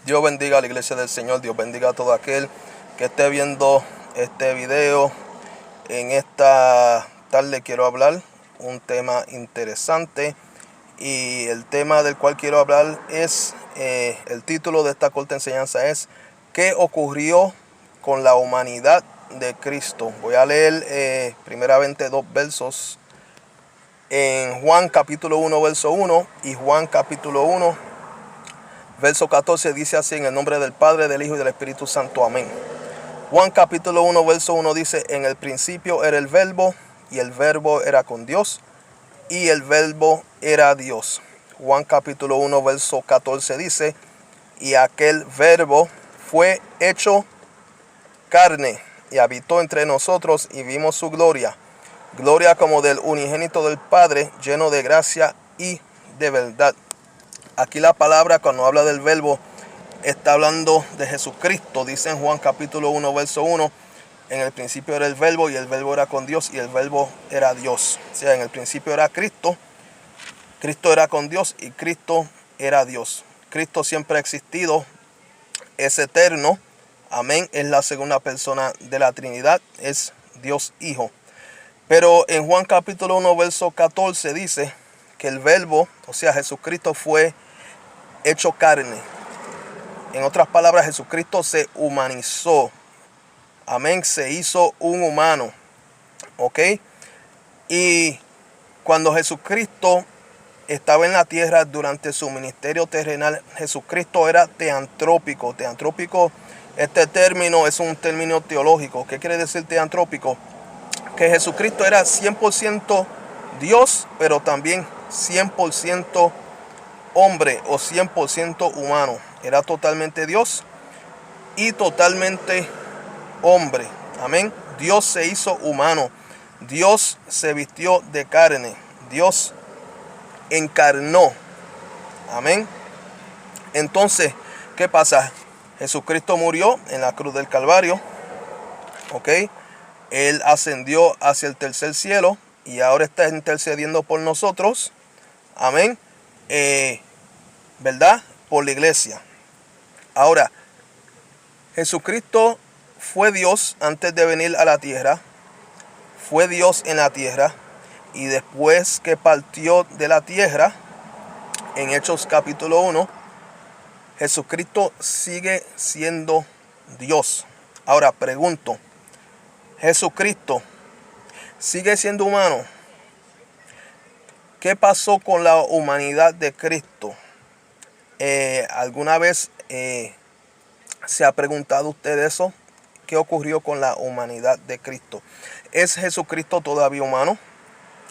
Dios bendiga a la iglesia del Señor. Dios bendiga a todo aquel que esté viendo este video. En esta tarde quiero hablar un tema interesante, y el tema del cual quiero hablar es, el título de esta corta enseñanza es ¿qué ocurrió con la humanidad de Cristo? Voy a leer primeramente dos versos en Juan capítulo 1 verso 1 y Juan capítulo 1 verso 14. Dice así: en el nombre del Padre, del Hijo y del Espíritu Santo. Amén. Juan capítulo 1 verso 1 dice: en el principio era el verbo, y el verbo era con Dios, y el verbo era Dios. Juan capítulo 1 verso 14 dice: y aquel verbo fue hecho carne y habitó entre nosotros, y vimos su gloria, gloria como del unigénito del Padre, lleno de gracia y de verdad. Aquí la palabra, cuando habla del verbo, está hablando de Jesucristo. Dice en Juan capítulo 1 verso 1: en el principio era el verbo, y el verbo era con Dios, y el verbo era Dios. O sea, en el principio era Cristo, Cristo era con Dios y Cristo era Dios. Cristo siempre ha existido, es eterno. Amén. Es la segunda persona de la Trinidad, es Dios Hijo. Pero en Juan capítulo 1 verso 14 dice que el verbo, o sea Jesucristo, fue hecho carne. En otras palabras, Jesucristo se humanizó. Amén. Se hizo un humano. ¿Ok? Y cuando Jesucristo estaba en la tierra durante su ministerio terrenal, Jesucristo era teantrópico. Teantrópico, este término es un término teológico. ¿Qué quiere decir teantrópico? Que Jesucristo era 100% Dios, pero también 100% hombre o 100% humano. Era totalmente Dios y totalmente hombre. Amén. Dios se hizo humano. Dios se vistió de carne. Dios encarnó. Amén. Entonces, ¿qué pasa? Jesucristo murió en la cruz del Calvario. ¿Ok? Él ascendió hacia el tercer cielo y ahora está intercediendo por nosotros. Amén. ¿Verdad? Por la iglesia. Ahora, Jesucristo fue Dios antes de venir a la tierra. Fue Dios en la tierra. Y después que partió de la tierra, en Hechos capítulo 1, Jesucristo sigue siendo Dios. Ahora pregunto, ¿Jesucristo sigue siendo humano? ¿Qué pasó con la humanidad de Cristo? ¿Alguna vez se ha preguntado usted eso? ¿Qué ocurrió con la humanidad de Cristo? ¿Es Jesucristo todavía humano?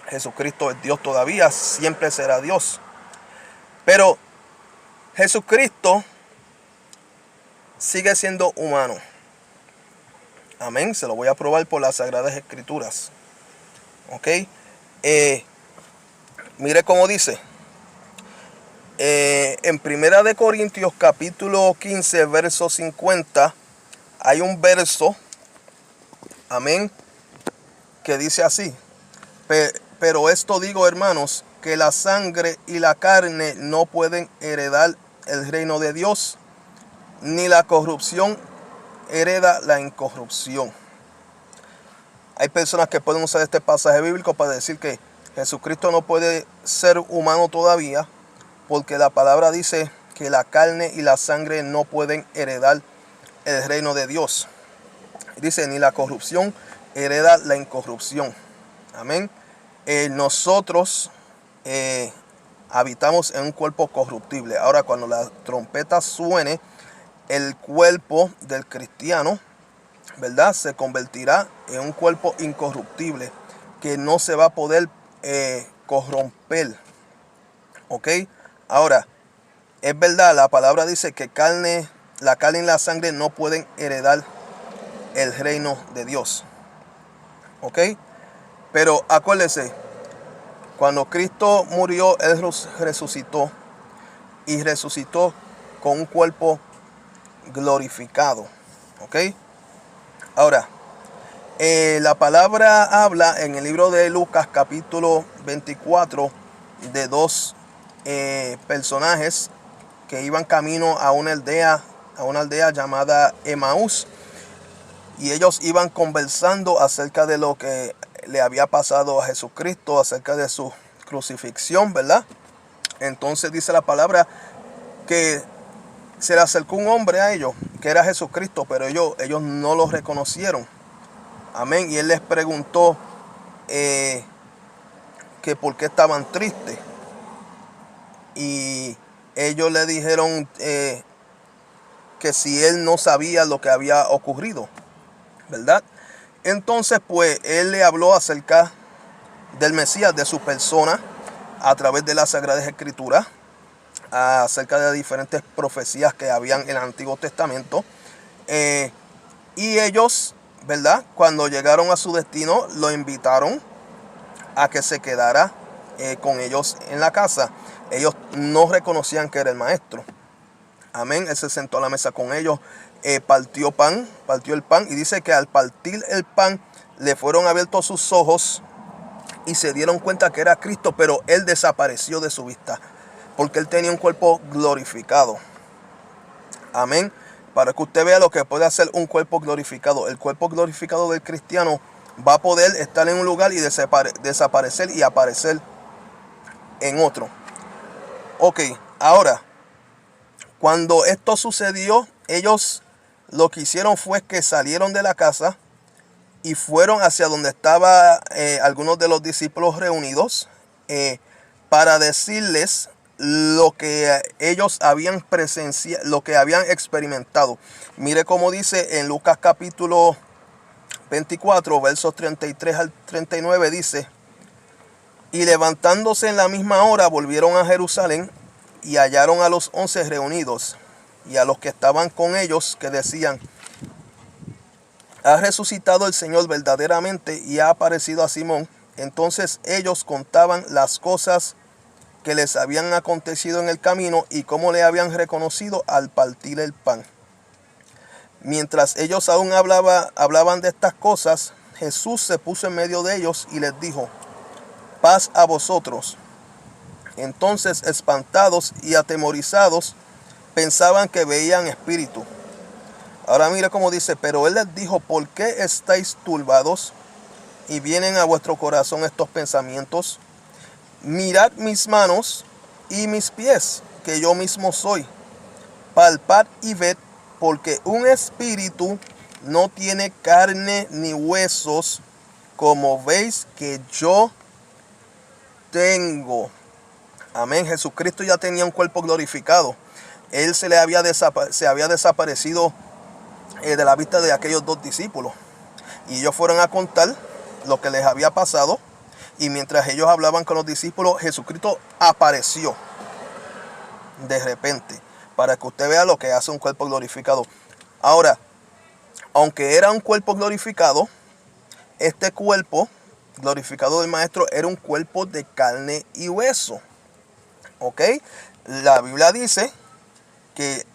Jesucristo es Dios todavía, siempre será Dios. Pero Jesucristo sigue siendo humano. Amén. Se lo voy a probar por las Sagradas Escrituras. Ok. Mire cómo dice. En Primera de Corintios capítulo 15 verso 50 hay un verso, amén, que dice así: pero esto digo, hermanos, que la sangre y la carne no pueden heredar el reino de Dios, ni la corrupción hereda la incorrupción. Hay personas que pueden usar este pasaje bíblico para decir que Jesucristo no puede ser humano todavía, porque la palabra dice que la carne y la sangre no pueden heredar el reino de Dios. Dice, ni la corrupción hereda la incorrupción. Amén. Nosotros habitamos en un cuerpo corruptible. Ahora, cuando la trompeta suene, el cuerpo del cristiano, ¿verdad?, se convertirá en un cuerpo incorruptible que no se va a poder corromper. ¿Ok? Ahora, es verdad, la palabra dice que la carne y la sangre no pueden heredar el reino de Dios. ¿Ok? Pero acuérdese, cuando Cristo murió, Él resucitó, y resucitó con un cuerpo glorificado. ¿Ok? Ahora, la palabra habla en el libro de Lucas capítulo 24 de dos personajes que iban camino a una aldea llamada Emaús, y ellos iban conversando acerca de lo que le había pasado a Jesucristo, acerca de su crucifixión, ¿verdad? Entonces dice la palabra que se le acercó un hombre a ellos, que era Jesucristo, pero ellos no lo reconocieron. Amén. Y él les preguntó que por qué estaban tristes. Y ellos le dijeron que si él no sabía lo que había ocurrido, ¿verdad? Entonces, pues, él le habló acerca del Mesías, de su persona, a través de las Sagradas Escrituras, acerca de diferentes profecías que habían en el Antiguo Testamento. Y ellos, ¿verdad?, cuando llegaron a su destino, lo invitaron a que se quedara con ellos en la casa. Ellos no reconocían que era el maestro. Amén. Él se sentó a la mesa con ellos, partió el pan, y dice que al partir el pan le fueron abiertos sus ojos y se dieron cuenta que era Cristo, pero él desapareció de su vista porque él tenía un cuerpo glorificado. Amén. Para que usted vea lo que puede hacer un cuerpo glorificado. El cuerpo glorificado del cristiano va a poder estar en un lugar y desaparecer y aparecer en otro. Ok, ahora, cuando esto sucedió, ellos lo que hicieron fue que salieron de la casa y fueron hacia donde estaban algunos de los discípulos reunidos para decirles lo que ellos habían presenciado, lo que habían experimentado. Mire cómo dice en Lucas capítulo 24, versos 33 al 39, dice: y levantándose en la misma hora volvieron a Jerusalén y hallaron a los 11 reunidos y a los que estaban con ellos, que decían: ha resucitado el Señor verdaderamente y ha aparecido a Simón. Entonces ellos contaban las cosas que les habían acontecido en el camino y cómo le habían reconocido al partir el pan. Mientras ellos aún hablaban de estas cosas, Jesús se puso en medio de ellos y les dijo: paz a vosotros. Entonces, espantados y atemorizados, pensaban que veían espíritu. Ahora mire cómo dice: pero él les dijo: ¿por qué estáis turbados y vienen a vuestro corazón estos pensamientos? Mirad mis manos y mis pies, que yo mismo soy. Palpad y ved, porque un espíritu no tiene carne ni huesos, como veis que yo tengo. Amén. Jesucristo ya tenía un cuerpo glorificado. Él se había desaparecido de la vista de aquellos dos discípulos. Y ellos fueron a contar lo que les había pasado. Y mientras ellos hablaban con los discípulos, Jesucristo apareció de repente, para que usted vea lo que hace un cuerpo glorificado. Ahora, aunque era un cuerpo glorificado, este cuerpo glorificado del Maestro era un cuerpo de carne y hueso. ¿Ok? La Biblia dice que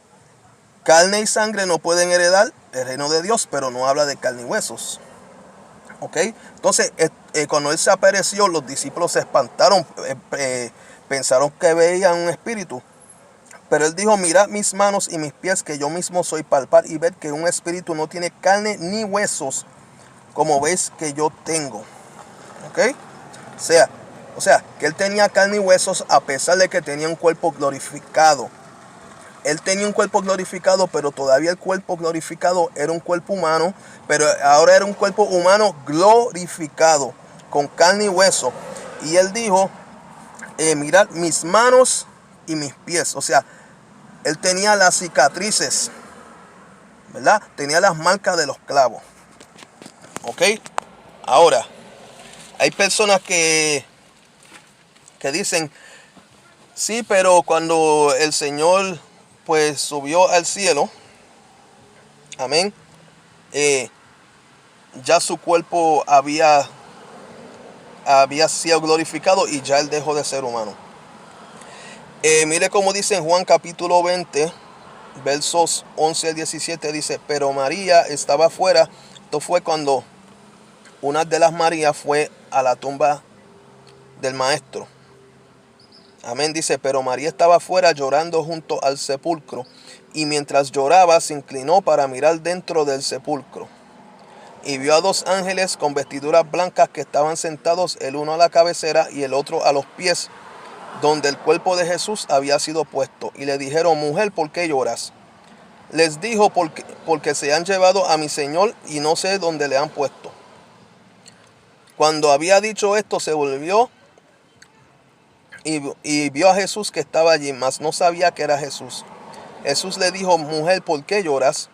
carne y sangre no pueden heredar el reino de Dios, pero no habla de carne y huesos. ¿Ok? Entonces, cuando él se apareció, los discípulos se espantaron, pensaron que veían un espíritu. Pero él dijo: mirad mis manos y mis pies, que yo mismo soy. Palpar y ver que un espíritu no tiene carne ni huesos, como veis que yo tengo. ¿Ok? O sea, que él tenía carne y huesos a pesar de que tenía un cuerpo glorificado. Él tenía un cuerpo glorificado, pero todavía el cuerpo glorificado era un cuerpo humano, pero ahora era un cuerpo humano glorificado, con carne y hueso. Y él dijo: mirad mis manos y mis pies. O sea, él tenía las cicatrices, ¿verdad? Tenía las marcas de los clavos. ¿Ok? Ahora, hay personas que dicen: sí, pero cuando el Señor pues subió al cielo, amén, ya su cuerpo había sido glorificado y ya él dejó de ser humano. Mire cómo dice en Juan capítulo 20, versos 11 al 17, dice: pero María estaba afuera. Esto fue cuando una de las Marías fue a la tumba del Maestro. Amén. Dice, pero María estaba fuera llorando junto al sepulcro, y mientras lloraba se inclinó para mirar dentro del sepulcro. Y vio a dos ángeles con vestiduras blancas que estaban sentados, el uno a la cabecera y el otro a los pies, donde el cuerpo de Jesús había sido puesto. Y le dijeron, mujer, ¿por qué lloras? Les dijo, porque se han llevado a mi Señor y no sé dónde le han puesto. Cuando había dicho esto, se volvió y vio a Jesús que estaba allí, mas no sabía que era Jesús. Jesús le dijo, mujer, ¿por qué lloras?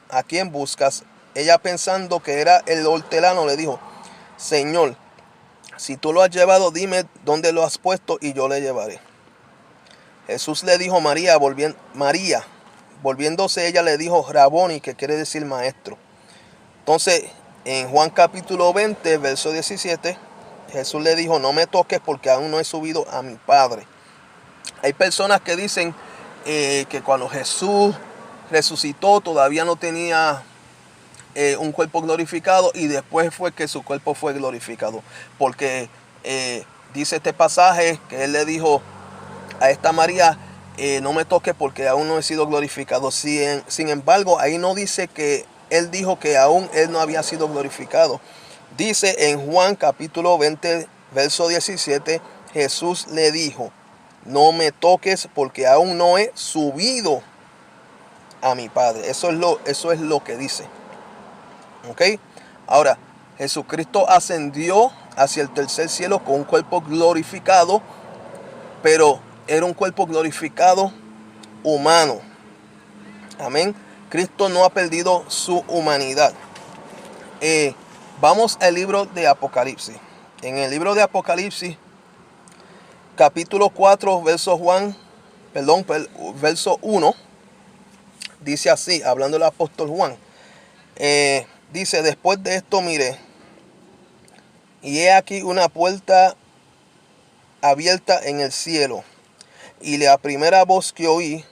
¿A quién buscas? Ella, pensando que era el hortelano, le dijo, Señor, si tú lo has llevado, dime dónde lo has puesto y yo le llevaré. Jesús le dijo, María. Volviéndose ella le dijo, Raboni, que quiere decir maestro. Entonces, en Juan capítulo 20, verso 17, Jesús le dijo, no me toques porque aún no he subido a mi Padre. Hay personas que dicen que cuando Jesús resucitó todavía no tenía un cuerpo glorificado, y después fue que su cuerpo fue glorificado. Porque dice este pasaje que él le dijo a esta María, no me toques porque aún no he sido glorificado. Sin embargo, ahí no dice que él dijo que aún él no había sido glorificado. Dice en Juan capítulo 20, verso 17, Jesús le dijo, no me toques porque aún no he subido a mi Padre. Eso es lo que dice. ¿Ok? Ahora, Jesucristo ascendió hacia el tercer cielo con un cuerpo glorificado, pero era un cuerpo glorificado humano. Amén. Cristo no ha perdido su humanidad. Vamos al libro de Apocalipsis. En el libro de Apocalipsis, capítulo 4, verso 1, dice así, hablando el apóstol Juan. Dice, después de esto miré, y he aquí una puerta abierta en el cielo, y la primera voz que oí,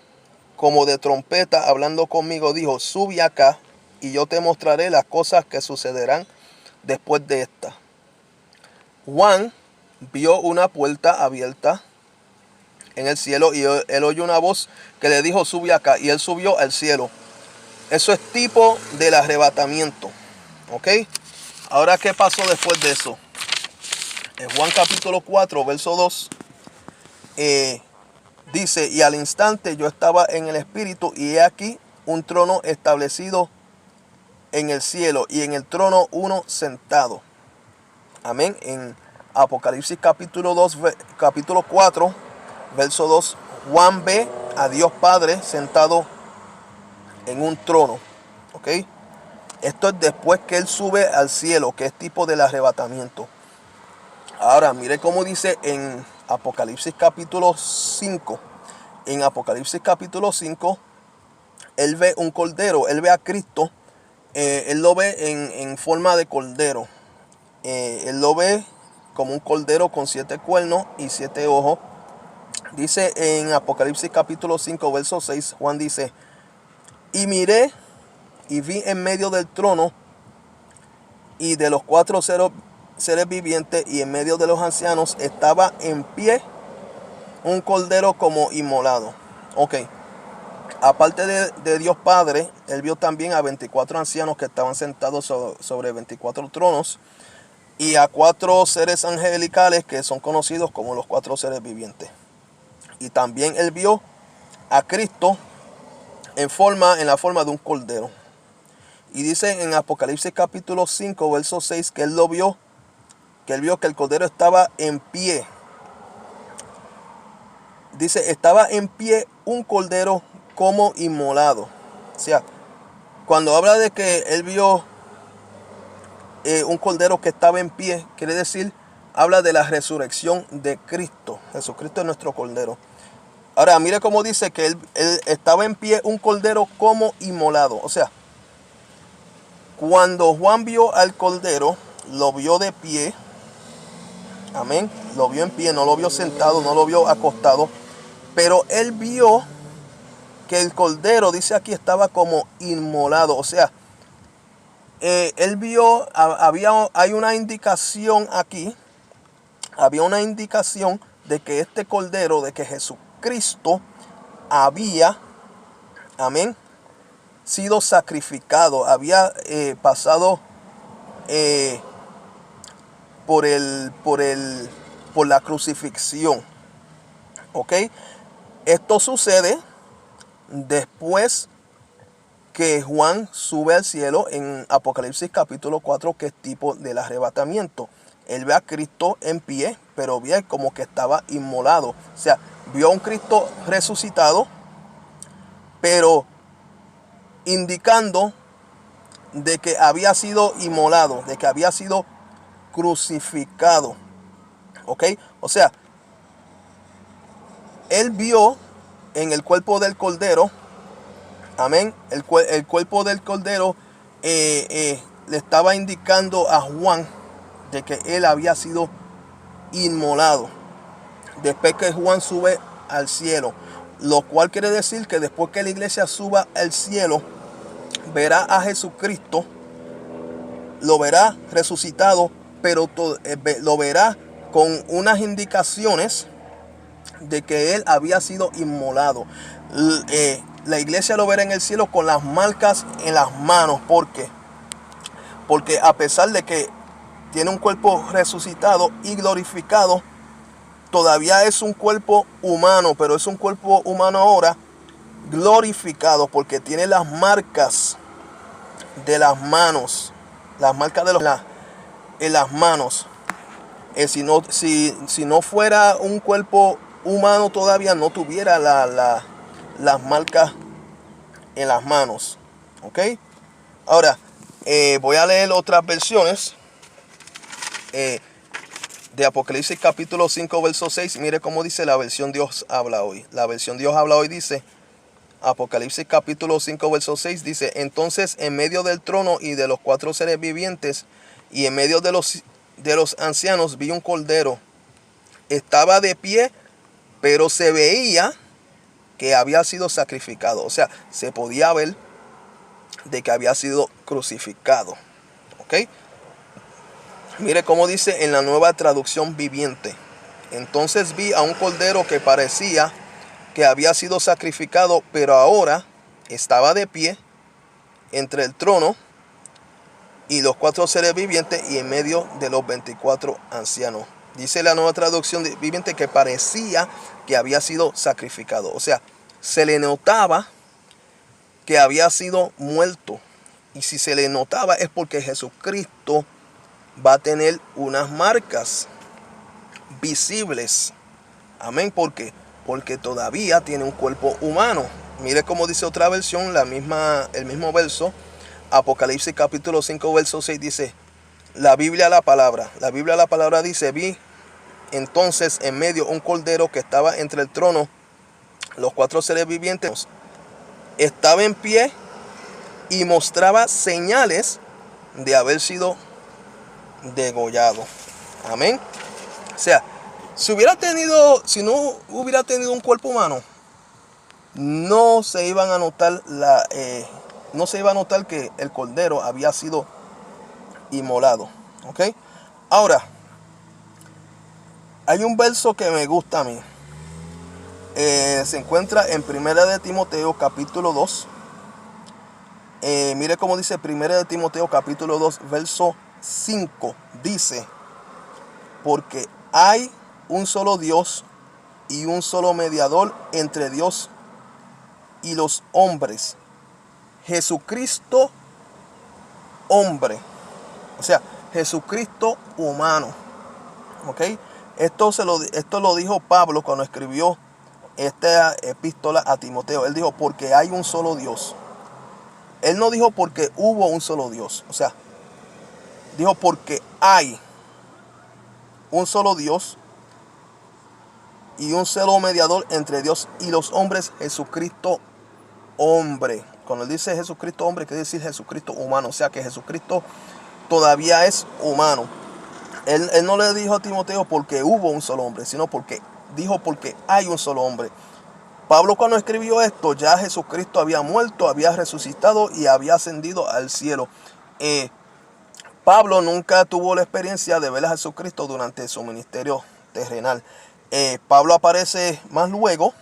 como de trompeta hablando conmigo, dijo, sube acá, y yo te mostraré las cosas que sucederán después de esta. Juan vio una puerta abierta en el cielo, y él oyó una voz que le dijo, sube acá, y él subió al cielo. Eso es tipo del arrebatamiento. ¿Ok? Ahora, ¿qué pasó después de eso? En Juan capítulo 4, verso 2, dice, y al instante yo estaba en el Espíritu, y he aquí un trono establecido en el cielo, y en el trono uno sentado. Amén. En Apocalipsis capítulo 4, verso 2, Juan ve a Dios Padre sentado en un trono. ¿Ok? Esto es después que él sube al cielo, que es tipo del arrebatamiento. Ahora, mire cómo dice en Apocalipsis capítulo 5. En Apocalipsis capítulo 5, él ve un cordero, él ve a Cristo. Él lo ve en forma de cordero. Él lo ve como un cordero con 7 cuernos y 7 ojos. Dice en Apocalipsis capítulo 5, verso 6, Juan dice, y miré y vi en medio del trono y de los 4 seres vivientes y en medio de los ancianos estaba en pie un cordero como inmolado. Ok. Aparte de Dios Padre, él vio también a 24 ancianos que estaban sentados sobre 24 tronos y a 4 seres angelicales que son conocidos como los 4 seres vivientes. Y también él vio a Cristo en la forma de un cordero. Y dice en Apocalipsis capítulo 5, verso 6, que él vio que el cordero estaba en pie. Dice, estaba en pie un cordero como inmolado. O sea, cuando habla de que él vio un cordero que estaba en pie, quiere decir, habla de la resurrección de Cristo. Jesucristo es nuestro cordero. Ahora, mire cómo dice que él estaba en pie un cordero como inmolado. O sea, cuando Juan vio al cordero, lo vio de pie. Amén. Lo vio en pie, no lo vio sentado, no lo vio acostado. Pero él vio que el cordero, dice aquí, estaba como inmolado. O sea, él vio, hay una indicación aquí. Había una indicación de que este Cordero, de que Jesucristo había, amén, sido sacrificado, había pasado por la crucifixión. ¿Ok? Esto sucede después que Juan sube al cielo en Apocalipsis capítulo 4, que es tipo del arrebatamiento. Él ve a Cristo en pie, pero ve como que estaba inmolado. O sea, vio a un Cristo resucitado, pero indicando de que había sido inmolado, de que había sido crucificado. ¿Ok? O sea, él vio en el cuerpo del Cordero, amén, el cuerpo del Cordero le estaba indicando a Juan de que él había sido inmolado. Después que Juan sube al cielo, lo cual quiere decir que después que la iglesia suba al cielo, verá a Jesucristo, lo verá resucitado, pero lo verá con unas indicaciones de que él había sido inmolado. La iglesia lo verá en el cielo con las marcas en las manos. ¿Por qué? Porque a pesar de que tiene un cuerpo resucitado y glorificado, todavía es un cuerpo humano, pero es un cuerpo humano ahora glorificado, porque tiene las marcas de las manos, las marcas en las manos. Si no fuera un cuerpo humano, todavía no tuviera las marcas en las manos. ¿Ok? Ahora, voy a leer otras versiones de Apocalipsis capítulo 5, verso 6. Mire cómo dice la versión Dios habla hoy. La versión Dios habla hoy dice, Apocalipsis capítulo 5, verso 6 dice: entonces en medio del trono y de los 4 seres vivientes y en medio de los ancianos vi un cordero. Estaba de pie, pero se veía que había sido sacrificado. O sea, se podía ver de que había sido crucificado. ¿Ok? Mire cómo dice en la Nueva Traducción Viviente. Entonces vi a un cordero que parecía que había sido sacrificado, pero ahora estaba de pie entre el trono y los 4 seres vivientes y en medio de los 24 ancianos. Dice la Nueva Traducción Viviente que parecía que había sido sacrificado. O sea, se le notaba que había sido muerto. Y si se le notaba es porque Jesucristo va a tener unas marcas visibles. Amén. ¿Por qué? Porque todavía tiene un cuerpo humano. Mire cómo dice otra versión, el mismo verso. Apocalipsis capítulo 5, verso 6 dice, la Biblia la palabra dice: vi entonces en medio un cordero que estaba entre el trono, los 4 seres vivientes, estaba en pie y mostraba señales de haber sido degollado. Amén. O sea, si no hubiera tenido un cuerpo humano, no se iba a notar que el cordero había sido inmolado. ¿Ok? Ahora, hay un verso que me gusta a mí. Se encuentra en Primera de Timoteo capítulo 2. Mire cómo dice Primera de Timoteo capítulo 2, verso 5. Dice: porque hay un solo Dios y un solo mediador entre Dios y los hombres, Jesucristo hombre. O sea, Jesucristo humano. ¿Ok? Esto lo dijo Pablo cuando escribió esta epístola a Timoteo. Él dijo: porque hay un solo Dios. Él no dijo porque hubo un solo Dios. O sea, dijo porque hay un solo Dios y un solo mediador entre Dios y los hombres, Jesucristo hombre. Cuando él dice Jesucristo hombre, quiere decir Jesucristo humano. O sea que Jesucristo todavía es humano. Él no le dijo a Timoteo porque hubo un solo hombre, sino porque dijo porque hay un solo hombre. Pablo, cuando escribió esto, ya Jesucristo había muerto, había resucitado y había ascendido al cielo. Pablo nunca tuvo la experiencia de ver a Jesucristo durante su ministerio terrenal. Pablo aparece más luego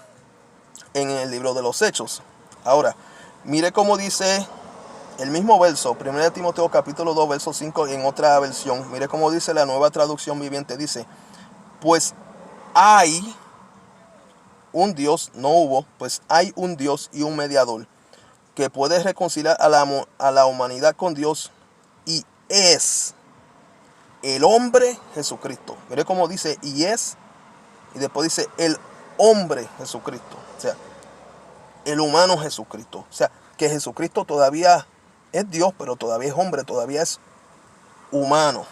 en el libro de los Hechos. Ahora, mire cómo dice el mismo verso, 1 Timoteo capítulo 2, verso 5, en otra versión. Mire cómo dice la Nueva Traducción Viviente. Dice, pues hay un Dios, no hubo, pues hay un Dios y un mediador que puede reconciliar a la humanidad con Dios, y es el hombre Jesucristo. Mire cómo dice, y es, y después dice el hombre Jesucristo. O sea, el humano Jesucristo. O sea, que Jesucristo todavía es Dios, pero todavía es hombre, todavía es humano.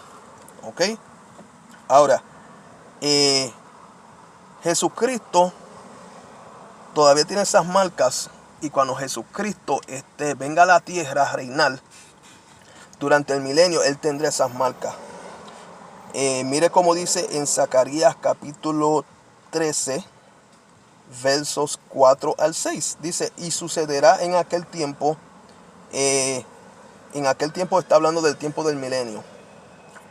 ¿Ok? Ahora, Jesucristo todavía tiene esas marcas, y cuando Jesucristo venga a la tierra a reinar durante el milenio, Él tendrá esas marcas. Mire cómo dice en Zacarías capítulo 13, versos 4 al 6. Dice, y sucederá en aquel tiempo está hablando del tiempo del milenio,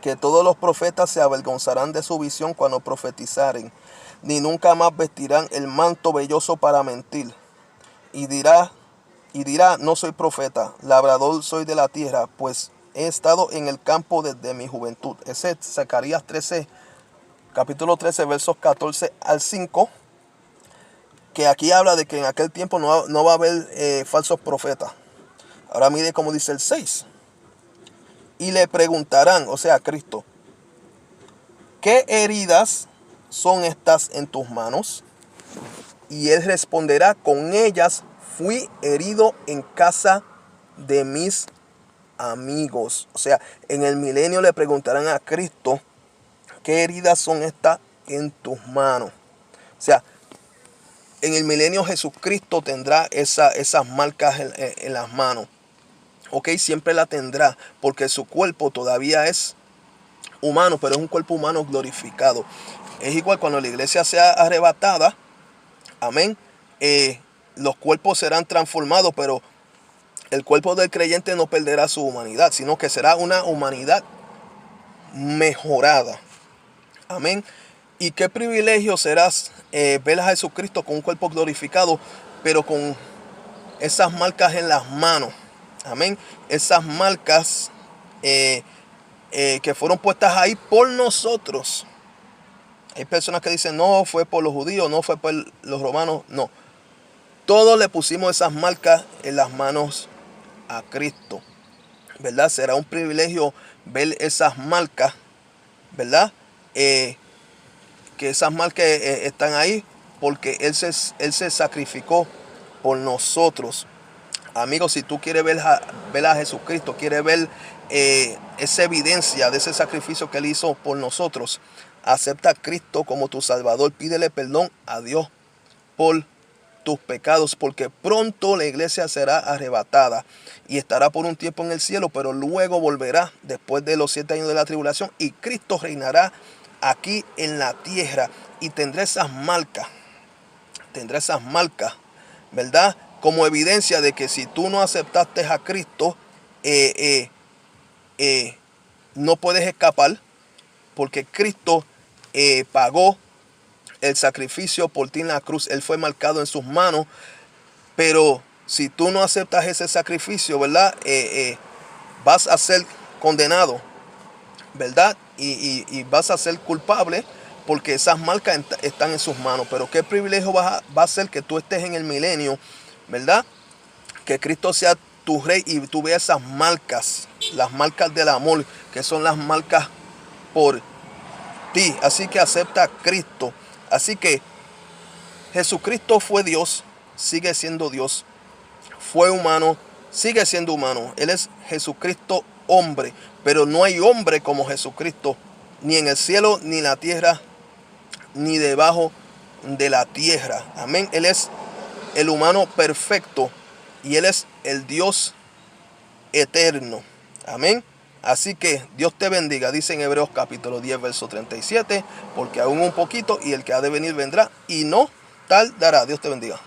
que todos los profetas se avergonzarán de su visión cuando profetizaren, ni nunca más vestirán el manto velloso para mentir, y dirá, no soy profeta, labrador soy de la tierra, pues he estado en el campo desde mi juventud. Ese es Zacarías 13, capítulo 13, versos 14 al 5, que aquí habla de que en aquel tiempo no va a haber falsos profetas. Ahora mire cómo dice el 6. Y le preguntarán, o sea, Cristo, ¿qué heridas son estas en tus manos? Y él responderá, con ellas fui herido en casa de mis amigos. O sea, en el milenio le preguntarán a Cristo, ¿qué heridas son estas en tus manos? O sea, en el milenio Jesucristo tendrá esas marcas en las manos. Ok, siempre la tendrá, porque su cuerpo todavía es humano, pero es un cuerpo humano glorificado. Es igual cuando la iglesia sea arrebatada, amén, los cuerpos serán transformados, pero el cuerpo del creyente no perderá su humanidad, sino que será una humanidad mejorada. Amén. Y qué privilegio serás ver a Jesucristo con un cuerpo glorificado, pero con esas marcas en las manos. Amén. Esas marcas que fueron puestas ahí por nosotros. Hay personas que dicen, no fue por los judíos, no fue por los romanos. No. Todos le pusimos esas marcas en las manos a Cristo. ¿Verdad? Será un privilegio ver esas marcas. ¿Verdad? Que esas marcas están ahí porque Él se sacrificó por nosotros. Amigos, si tú quieres ver a Jesucristo, quieres ver esa evidencia de ese sacrificio que Él hizo por nosotros, acepta a Cristo como tu Salvador. Pídele perdón a Dios por tus pecados, porque pronto la iglesia será arrebatada y estará por un tiempo en el cielo, pero luego volverá después de los 7 años de la tribulación, y Cristo reinará aquí en la tierra y tendrá esas marcas, ¿verdad? Como evidencia de que si tú no aceptaste a Cristo, no puedes escapar, porque Cristo pagó el sacrificio por ti en la cruz. Él fue marcado en sus manos. Pero si tú no aceptas ese sacrificio, ¿verdad? Vas a ser condenado, ¿verdad? Y vas a ser culpable, porque esas marcas están en sus manos. Pero qué privilegio va a ser que tú estés en el milenio, ¿verdad? Que Cristo sea tu rey y tú veas esas marcas, las marcas del amor, que son las marcas por ti. Así que acepta a Cristo. Así que Jesucristo fue Dios, sigue siendo Dios. Fue humano, sigue siendo humano. Él es Jesucristo hombre, pero no hay hombre como Jesucristo, ni en el cielo, ni en la tierra, ni debajo de la tierra. Amén. Él es el humano perfecto y Él es el Dios eterno. Amén. Así que Dios te bendiga, dice en Hebreos capítulo 10, verso 37, porque aún un poquito y el que ha de venir vendrá y no tardará. Dios te bendiga.